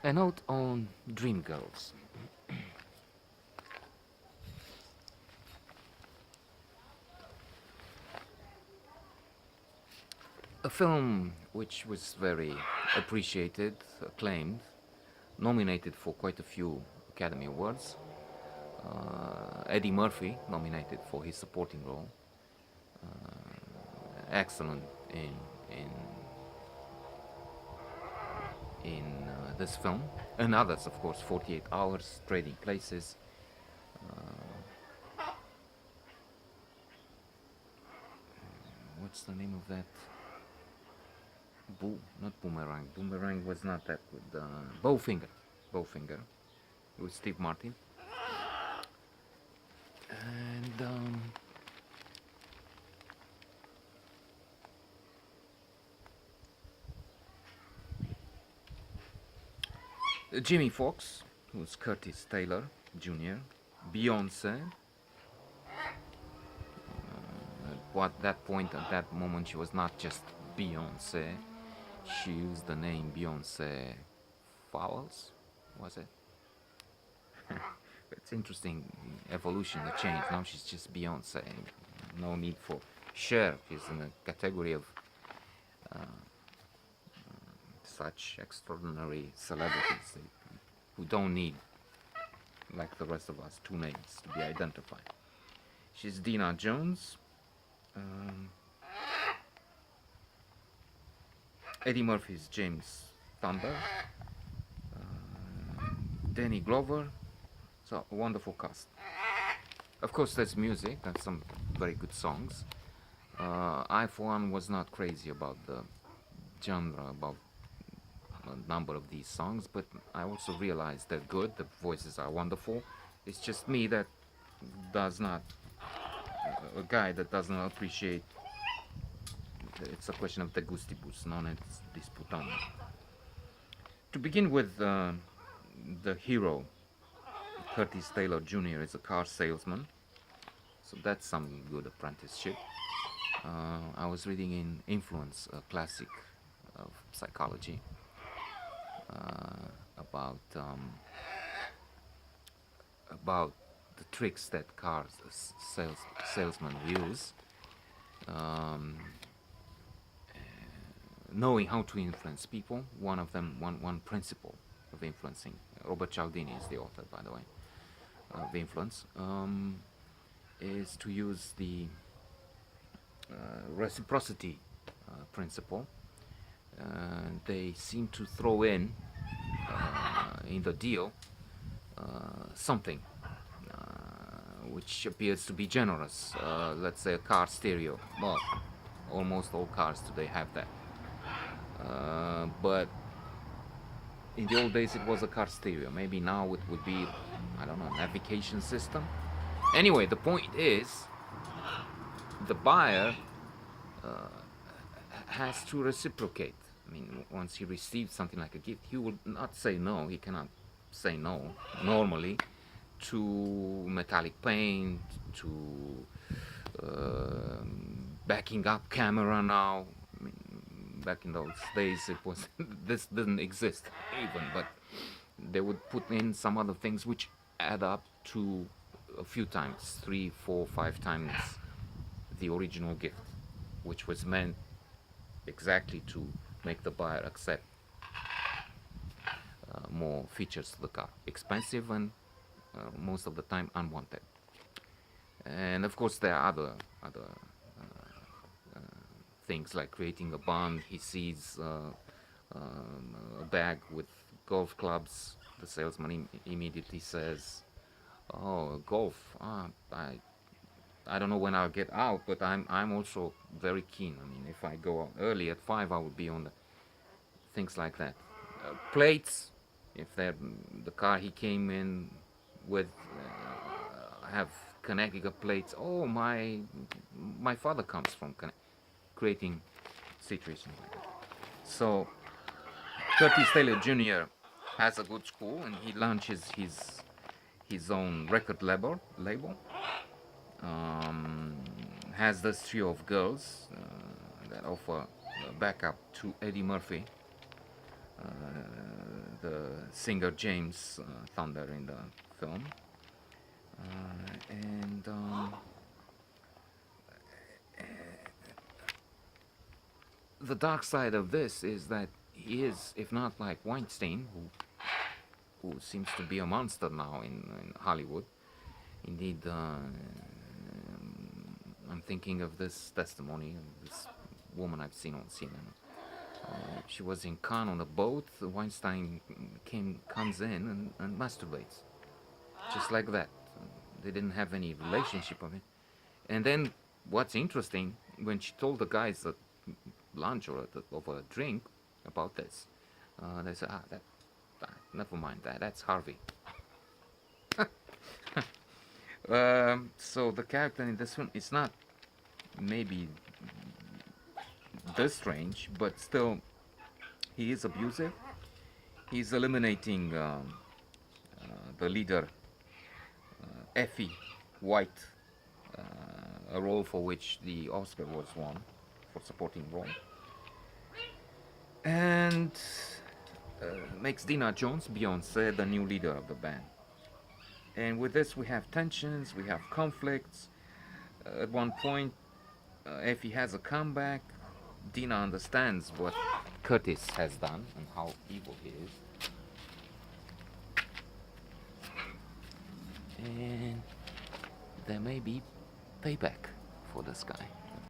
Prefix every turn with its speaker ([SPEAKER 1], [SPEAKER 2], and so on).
[SPEAKER 1] A note on Dreamgirls. A film which was very appreciated, acclaimed, nominated for quite a few Academy Awards. Eddie Murphy nominated for his supporting role. Excellent in in this film, and others, of course. 48 Hours, Trading Places. What's the name of that? Not Boomerang. Boomerang was not that good. Bowfinger. Bowfinger. With Steve Martin. And Jimmy Foxx, who's Curtis Taylor Jr., Beyonce. At that point, at that moment, she was not just Beyonce. She used the name Beyonce Fowles, was it? It's interesting evolution, the change. Now she's just Beyonce. No need for Cher. She's in a category of such extraordinary celebrities who don't need, like the rest of us, two names to be identified. She's Dina Jones. Um, Eddie Murphy's James Thunder. Danny Glover. So, a wonderful cast. Of course, there's music and some very good songs. I, for one, was not crazy about the genre, about a number of these songs, but I also realized they're good, the voices are wonderful. It's just me that does not, a guy that does not appreciate, it's a question of de gustibus, non et disputam. To begin with, the hero, Curtis Taylor Jr., is a car salesman, so that's some good apprenticeship. I was reading in Influence, a classic of psychology, about about the tricks that car salesmen use, um, knowing how to influence people. One of them, one principle of influencing. Robert Cialdini is the author, by the way, of Influence, is to use the reciprocity principle. They seem to throw in the deal something which appears to be generous. Let's say a car stereo. Well, almost all cars today have that. But in the old days it was a car stereo. Maybe now it would be, I don't know, navigation system. Anyway, the point is, the buyer has to reciprocate. I mean, once he receives something like a gift, he will not say no. He cannot say no normally to metallic paint, to backing up camera now. I mean, back in those days, it was this didn't exist even, but they would put in some other things which add up to a few times, 3, 4, 5 times the original gift, which was meant exactly to make the buyer accept more features to the car. Expensive and most of the time unwanted. And of course there are other things like creating a bond. He sees a bag with golf clubs. The salesman immediately says, "Oh, golf. I don't know when I'll get out, but I'm also very keen. I mean, if I go out early at 5, I will be on the things like that. Plates, if the car he came in with have Connecticut plates. Oh, my father comes from creating situations like that. So Curtis Taylor Jr. has a good school, and he launches his own record label. Has this trio of girls that offer backup to Eddie Murphy, the singer James Thunder in the film. And the dark side of this is that he is, if not like Weinstein, who seems to be a monster now in Hollywood. Indeed, I'm thinking of this testimony of this woman I've seen on CNN. She was in Cannes on a boat. Weinstein comes in and masturbates, just like that. They didn't have any relationship of it. And then, what's interesting, when she told the guys at lunch or over a drink about this, they said, never mind that. That's Harvey. So the character in this film is not maybe this strange, but still, he is abusive. He's eliminating the leader, Effie White, a role for which the Oscar was won for supporting role, and makes Dina Jones, Beyonce, the new leader of the band. And with this, we have tensions, we have conflicts. At one point, Effie has a comeback. Dina understands what Curtis has done and how evil he is. And there may be payback for this guy.